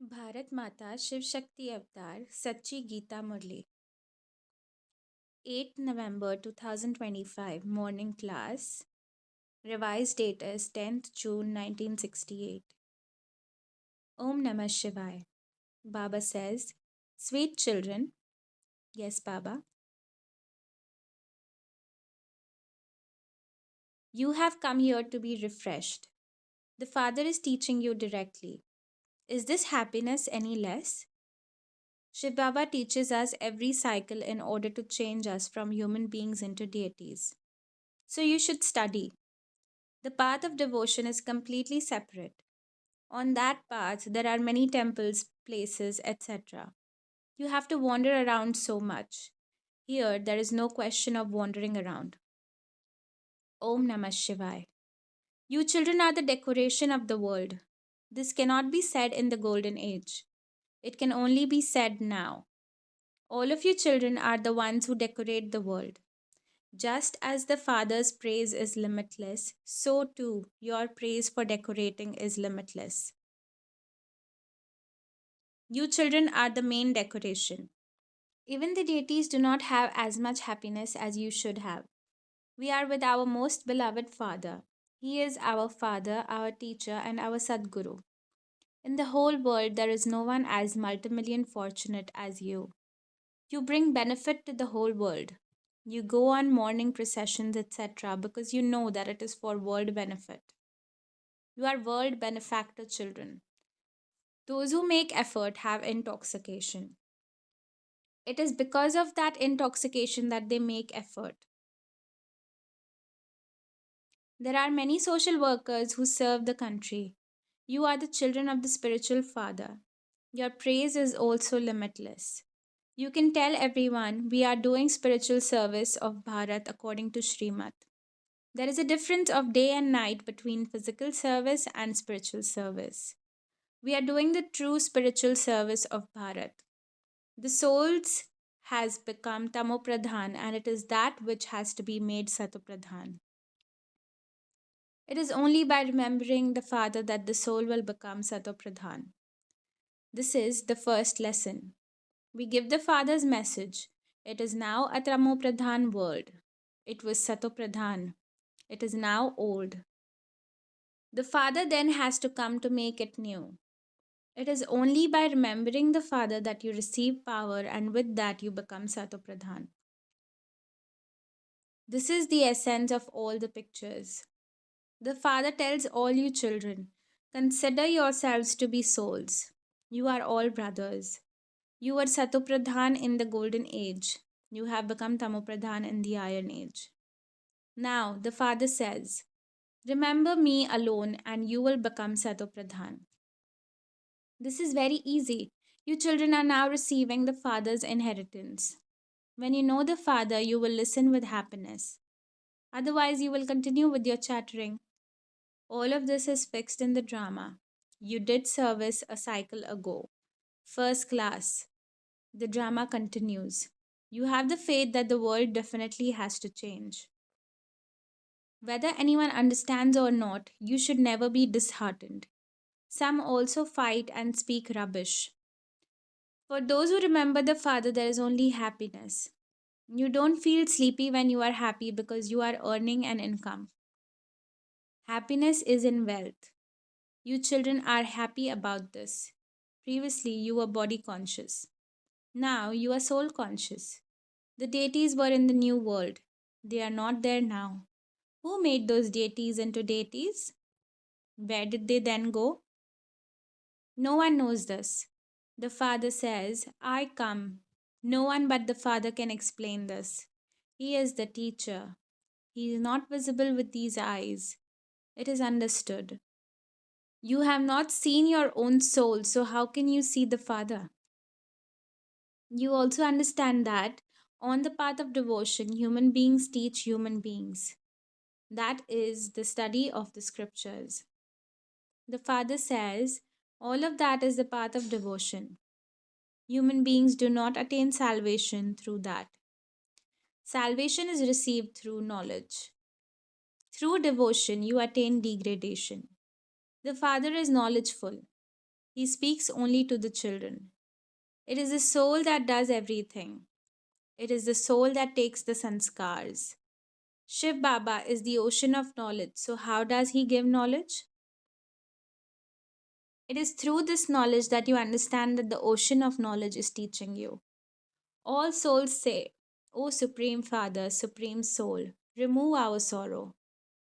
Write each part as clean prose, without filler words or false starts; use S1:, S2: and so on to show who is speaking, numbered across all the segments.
S1: भारत माता शिव शक्ति अवतार सच्ची गीता मुरली 8 November 2025 morning class. Revised date is 10th June 1968. Om Namah Shivaya. Baba says, "Sweet children," yes, Baba, "you have come here to be refreshed. The Father is teaching you directly. Is this happiness any less?" Shiv Baba teaches us every cycle in order to change us from human beings into deities. So you should study. The path of devotion is completely separate. On that path, there are many temples, places, etc. You have to wander around so much. Here, there is no question of wandering around. Om Namah Shivaya. You children are the decoration of the world. This cannot be said in the golden age. It can only be said now. All of you children are the ones who decorate the world. Just as the Father's praise is limitless, so too your praise for decorating is limitless. You children are the main decoration. Even the deities do not have as much happiness as you should have. We are with our most beloved Father. He is our Father, our teacher, and our Sadguru. In the whole world, there is no one as multimillion fortunate as you. You bring benefit to the whole world. You go on morning processions, etc., because you know that it is for world benefit. You are world benefactor children. Those who make effort have intoxication. It is because of that intoxication that they make effort. There are many social workers who serve the country. You are the children of the spiritual father. Your praise is also limitless. You can tell everyone we are doing spiritual service of Bharat according to Srimad. There is a difference of day and night between physical service and spiritual service. We are doing the true spiritual service of Bharat. The soul's has become tamopradhan and it is that which has to be made satopradhan. It is only by remembering the Father that the soul will become satopradhan. This is the first lesson. We give the Father's message. It is now a tamopradhan world. It was satopradhan. It is now old. The Father then has to come to make it new. It is only by remembering the Father that you receive power and with that you become satopradhan. This is the essence of all the pictures. The Father tells all you children, consider yourselves to be souls. You are all brothers. You were Satopradhan in the golden age. You have become Tamopradhan in the iron age. Now, the Father says, remember me alone and you will become Satopradhan. This is very easy. You children are now receiving the Father's inheritance. When you know the Father, you will listen with happiness. Otherwise, you will continue with your chattering. All of this is fixed in the drama. You did service a cycle ago. First class. The drama continues. You have the faith that the world definitely has to change. Whether anyone understands or not, you should never be disheartened. Some also fight and speak rubbish. For those who remember the Father, there is only happiness. You don't feel sleepy when you are happy because you are earning an income. Happiness is in wealth. You children are happy about this. Previously, you were body conscious. Now, you are soul conscious. The deities were in the new world. They are not there now. Who made those deities into deities? Where did they then go? No one knows this. The Father says, I come. No one but the Father can explain this. He is the teacher. He is not visible with these eyes. It is understood. You have not seen your own soul, so how can you see the Father? You also understand that on the path of devotion, human beings teach human beings. That is the study of the scriptures. The Father says, all of that is the path of devotion. Human beings do not attain salvation through that. Salvation is received through knowledge. Through devotion, you attain degradation. The Father is knowledgeful. He speaks only to the children. It is the soul that does everything. It is the soul that takes the sanskars. Shiv Baba is the ocean of knowledge. So, how does he give knowledge? It is through this knowledge that you understand that the ocean of knowledge is teaching you. All souls say, O Supreme Father, Supreme Soul, remove our sorrow.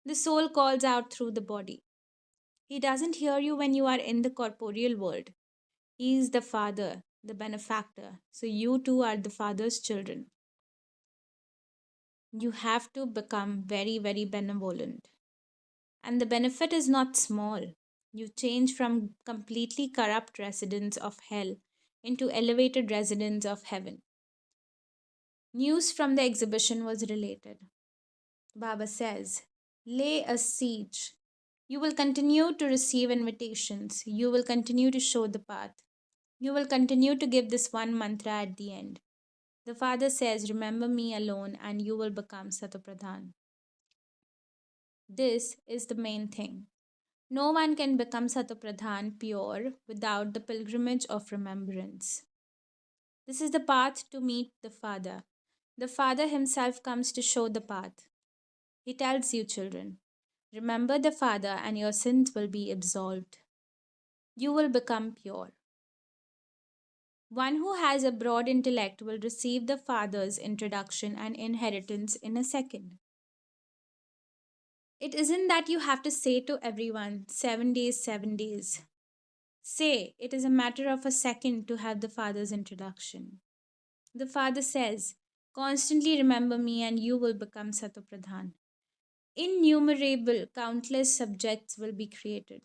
S1: The soul calls out through the body. He doesn't hear you when you are in the corporeal world. He is the Father, the benefactor. So you too are the Father's children. You have to become very, very benevolent. And the benefit is not small. You change from completely corrupt residents of hell into elevated residents of heaven. News from the exhibition was related. Baba says, lay a siege. You will continue to receive invitations. You will continue to show the path. You will continue to give this one mantra at the end. The Father says, remember me alone and you will become Satapradhan. This is the main thing. No one can become Satapradhan pure without the pilgrimage of remembrance. This is the path to meet the Father. The Father himself comes to show the path. He tells you, children, remember the Father and your sins will be absolved. You will become pure. One who has a broad intellect will receive the Father's introduction and inheritance in a second. It isn't that you have to say to everyone, 7 days, 7 days. Say, it is a matter of a second to have the Father's introduction. The Father says, constantly remember me and you will become Satapradhan. Innumerable, countless subjects will be created.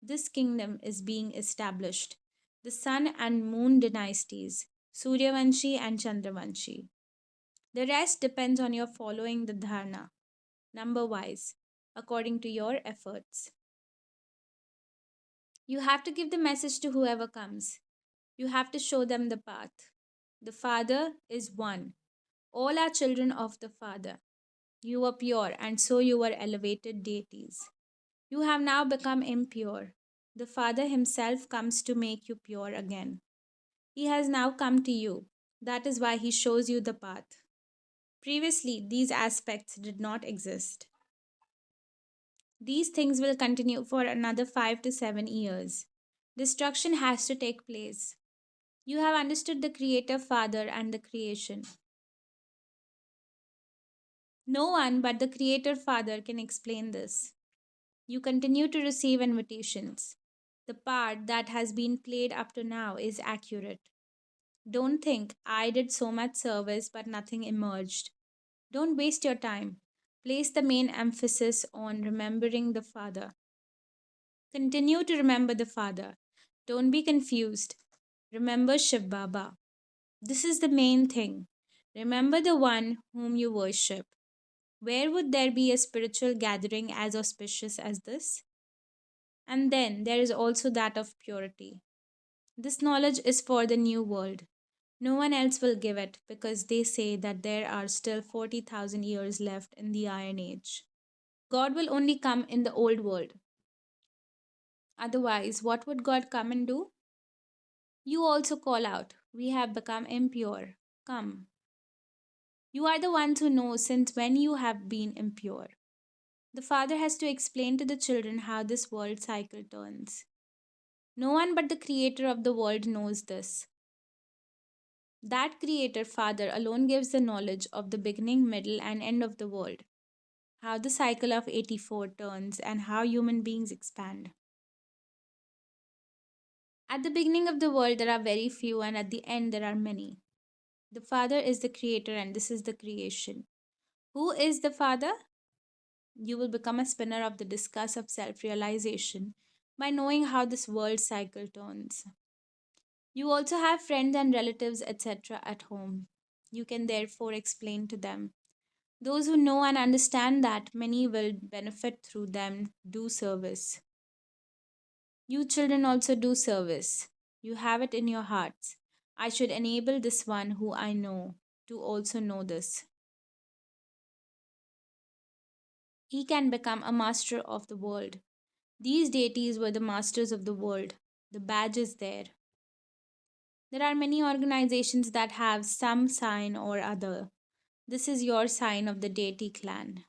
S1: This kingdom is being established. The sun and moon dynasties, Suryavanshi and Chandravanshi. The rest depends on your following the dharna, number wise, according to your efforts. You have to give the message to whoever comes. You have to show them the path. The Father is one. All are children of the Father. You are pure, and so you are elevated deities. You have now become impure. The Father Himself comes to make you pure again. He has now come to you. That is why He shows you the path. Previously, these aspects did not exist. These things will continue for another 5 to 7 years. Destruction has to take place. You have understood the Creator Father and the creation. No one but the Creator Father can explain this. You continue to receive invitations. The part that has been played up to now is accurate. Don't think, I did so much service but nothing emerged. Don't waste your time. Place the main emphasis on remembering the Father. Continue to remember the Father. Don't be confused. Remember Shiv Baba. This is the main thing. Remember the one whom you worship. Where would there be a spiritual gathering as auspicious as this? And then there is also that of purity. This knowledge is for the new world. No one else will give it because they say that there are still 40,000 years left in the Iron Age. God will only come in the old world. Otherwise, what would God come and do? You also call out, we have become impure. Come. You are the ones who know since when you have been impure. The Father has to explain to the children how this world cycle turns. No one but the Creator of the world knows this. That Creator Father alone gives the knowledge of the beginning, middle, and end of the world, how the cycle of 84 turns, and how human beings expand. At the beginning of the world, there are very few, and at the end, there are many. The Father is the Creator, and this is the creation. Who is the Father? You will become a spinner of the discus of self realization by knowing how this world cycle turns. You also have friends and relatives, etc., at home. You can therefore explain to them. Those who know and understand that many will benefit through them do service. You children also do service. You have it in your hearts. I should enable this one who I know to also know this. He can become a master of the world. These deities were the masters of the world. The badge is there. There are many organizations that have some sign or other. This is your sign of the deity clan.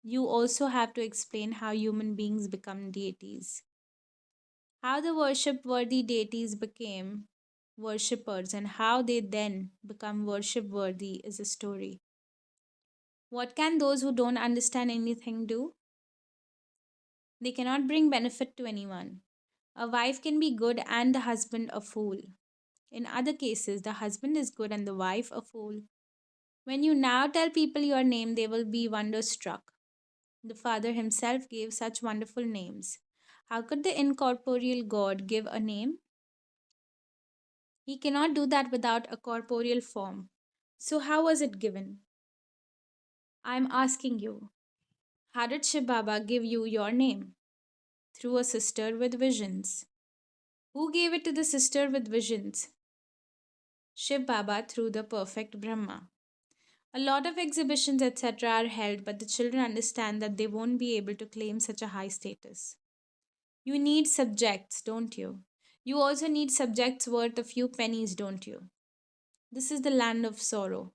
S1: You also have to explain how human beings become deities. How the worship worthy deities became worshippers and how they then become worship worthy is a story. What can those who don't understand anything do? They cannot bring benefit to anyone. A wife can be good and the husband a fool. In other cases, the husband is good and the wife a fool. When you now tell people your name, they will be wonderstruck. The Father himself gave such wonderful names. How could the incorporeal God give a name? He cannot do that without a corporeal form. So, how was it given? I am asking you, how did Shiv Baba give you your name? Through a sister with visions. Who gave it to the sister with visions? Shiv Baba through the perfect Brahma. A lot of exhibitions, etc., are held, but the children understand that they won't be able to claim such a high status. You need subjects, don't you? You also need subjects worth a few pennies, don't you? This is the land of sorrow.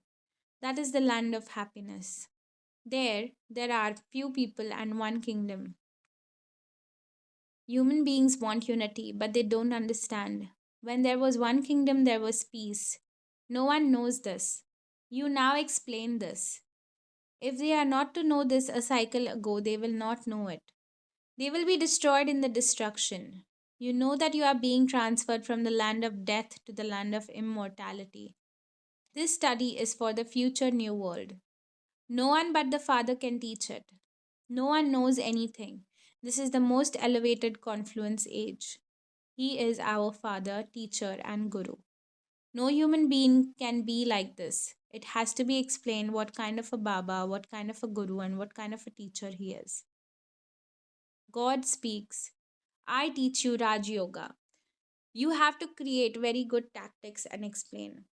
S1: That is the land of happiness. There are few people and one kingdom. Human beings want unity, but they don't understand. When there was one kingdom, there was peace. No one knows this. You now explain this. If they are not to know this a cycle ago, they will not know it. They will be destroyed in the destruction. You know that you are being transferred from the land of death to the land of immortality. This study is for the future new world. No one but the Father can teach it. No one knows anything. This is the most elevated confluence age. He is our Father, teacher, and Guru. No human being can be like this. It has to be explained what kind of a Baba, what kind of a Guru, and what kind of a teacher he is. God speaks, I teach you Raj Yoga. You have to create very good tactics and explain.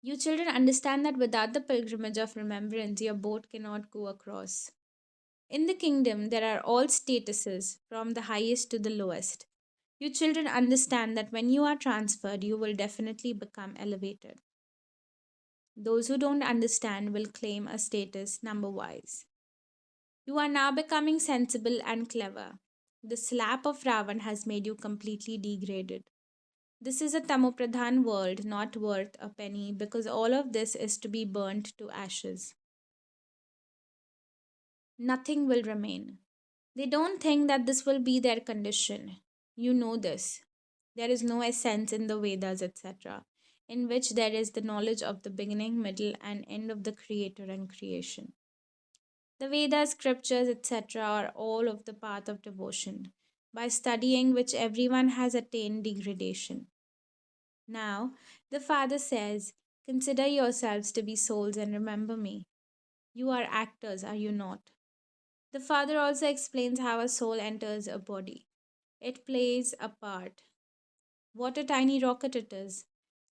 S1: You children understand that without the pilgrimage of remembrance, your boat cannot go across. In the kingdom, there are all statuses, from the highest to the lowest. You children understand that when you are transferred, you will definitely become elevated. Those who don't understand will claim a status number wise. You are now becoming sensible and clever. The slap of Ravan has made you completely degraded. This is a Tamopradhan world not worth a penny because all of this is to be burnt to ashes. Nothing will remain. They don't think that this will be their condition. You know this. There is no essence in the Vedas, etc., in which there is the knowledge of the beginning, middle, and end of the Creator and creation. The Vedas, scriptures, etc., are all of the path of devotion, by studying which everyone has attained degradation. Now, the Father says, consider yourselves to be souls and remember me. You are actors, are you not? The Father also explains how a soul enters a body. It plays a part. What a tiny rocket it is.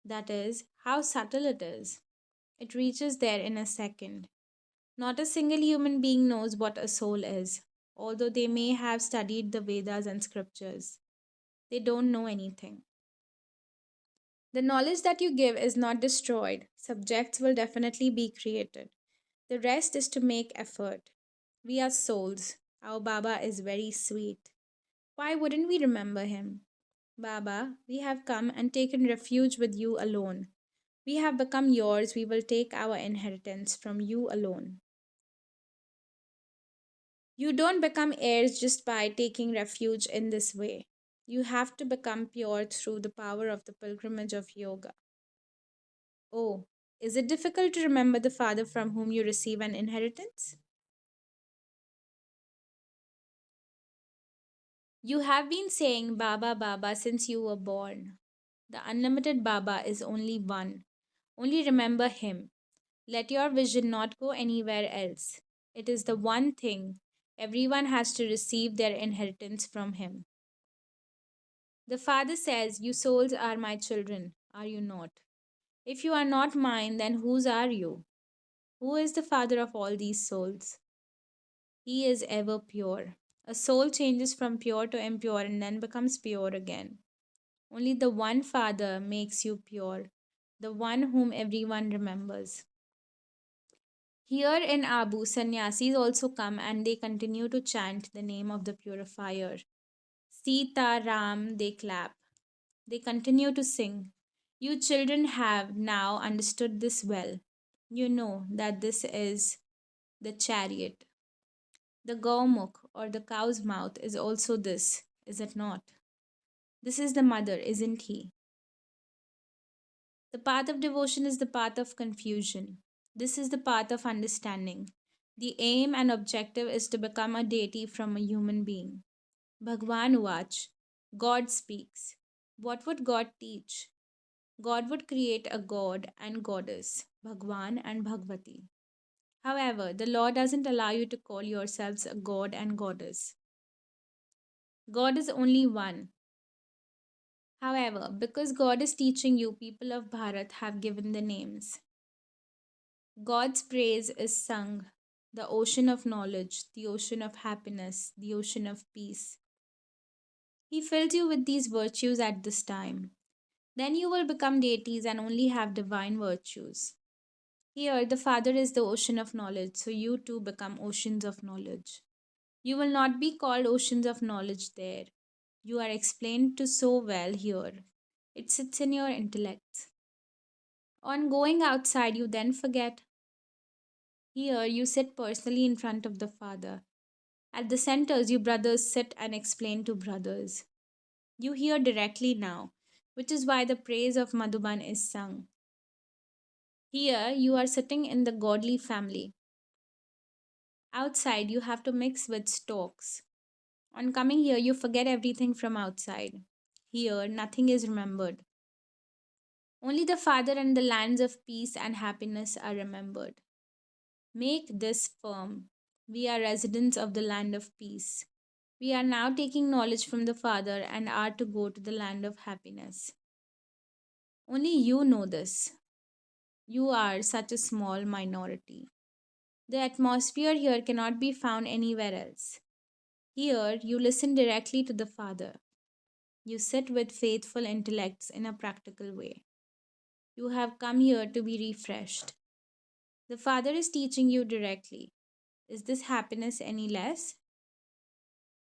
S1: That is, how subtle it is. It reaches there in a second. Not a single human being knows what a soul is, although they may have studied the Vedas and scriptures. They don't know anything. The knowledge that you give is not destroyed. Subjects will definitely be created. The rest is to make effort. We are souls. Our Baba is very sweet. Why wouldn't we remember him? Baba, we have come and taken refuge with you alone. We have become yours. We will take our inheritance from you alone. You don't become heirs just by taking refuge in this way. You have to become pure through the power of the pilgrimage of yoga. Oh, is it difficult to remember the father from whom you receive an inheritance? You have been saying Baba Baba since you were born. The unlimited Baba is only one. Only remember him. Let your vision not go anywhere else. It is the one thing. Everyone has to receive their inheritance from him. The Father says, you souls are my children, are you not? If you are not mine, then whose are you? Who is the Father of all these souls? He is ever pure. A soul changes from pure to impure and then becomes pure again. Only the one Father makes you pure, the one whom everyone remembers. Here in Abu, sannyasis also come and they continue to chant the name of the purifier. Sita Ram, they clap. They continue to sing. You children have now understood this well. You know that this is the chariot. The Gaumukh or the cow's mouth is also this, is it not? This is the mother, isn't he? The path of devotion is the path of confusion. This is the path of understanding. The aim and objective is to become a deity from a human being. Bhagwan Vach, God speaks. What would God teach? God would create a god and goddess, Bhagwan and Bhagwati. However, the law doesn't allow you to call yourselves a god and goddess. God is only one. However, because God is teaching you, people of Bharat have given the names. God's praise is sung, the ocean of knowledge, the ocean of happiness, the ocean of peace. He filled you with these virtues at this time. Then you will become deities and only have divine virtues. Here, the Father is the ocean of knowledge, so you too become oceans of knowledge. You will not be called oceans of knowledge there. You are explained to so well here. It sits in your intellect. On going outside, you then forget. Here, you sit personally in front of the Father. At the centers, you brothers sit and explain to brothers. You hear directly now, which is why the praise of Madhuban is sung. Here, you are sitting in the godly family. Outside, you have to mix with storks. On coming here, you forget everything from outside. Here, nothing is remembered. Only the Father and the lands of peace and happiness are remembered. Make this firm. We are residents of the land of peace. We are now taking knowledge from the Father and are to go to the land of happiness. Only you know this. You are such a small minority. The atmosphere here cannot be found anywhere else. Here, you listen directly to the Father. You sit with faithful intellects in a practical way. You have come here to be refreshed. The Father is teaching you directly. Is this happiness any less?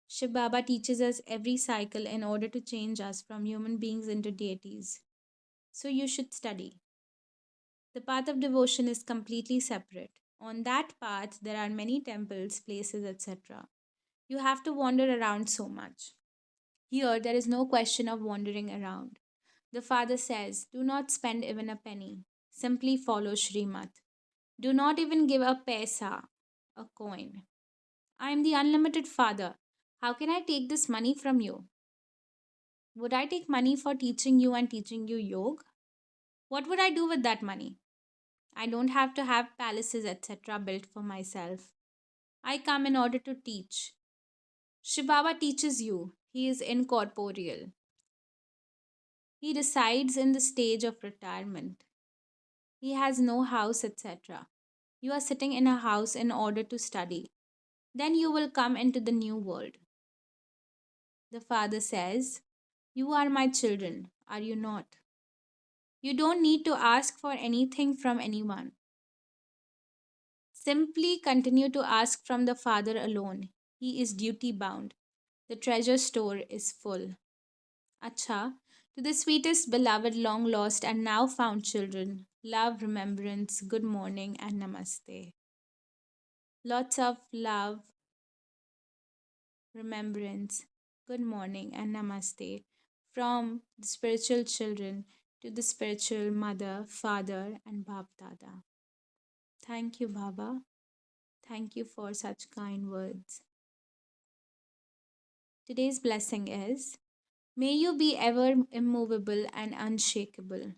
S1: Shiv Baba teaches us every cycle in order to change us from human beings into deities. So you should study. The path of devotion is completely separate. On that path, there are many temples, places, etc. You have to wander around so much. Here, there is no question of wandering around. The Father says, do not spend even a penny. Simply follow Shrimat. Do not even give a paisa, a coin. I am the unlimited Father. How can I take this money from you? Would I take money for teaching you and teaching you yoga? What would I do with that money? I don't have to have palaces, etc., built for myself. I come in order to teach. Shibaba teaches you. He is incorporeal. He resides in the stage of retirement. He has no house, etc. You are sitting in a house in order to study. Then you will come into the new world. The Father says, you are my children, are you not? You don't need to ask for anything from anyone. Simply continue to ask from the Father alone. He is duty bound. The treasure store is full. Acha, to the sweetest, beloved, long lost, and now found children, love, remembrance, good morning, and namaste. Lots of love, remembrance, good morning, and namaste from the spiritual children to the spiritual mother, father, and Bab Dada. Thank you, Baba. Thank you for such kind words. Today's blessing is, may you be ever immovable and unshakable.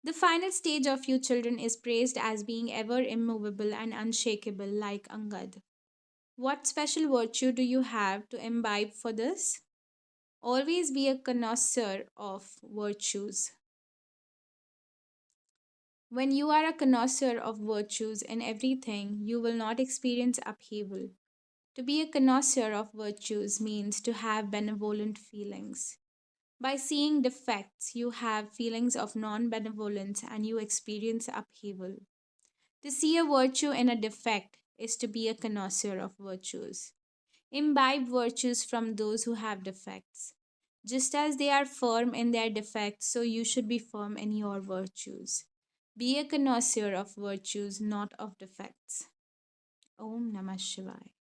S1: The final stage of you children is praised as being ever immovable and unshakable like Angad. What special virtue do you have to imbibe for this? Always be a connoisseur of virtues. When you are a connoisseur of virtues in everything, you will not experience upheaval. To be a connoisseur of virtues means to have benevolent feelings. By seeing defects, you have feelings of non benevolence and you experience upheaval. To see a virtue in a defect is to be a connoisseur of virtues. Imbibe virtues from those who have defects. Just as they are firm in their defects, so you should be firm in your virtues. Be a connoisseur of virtues, not of defects. Om Namah Shivaya.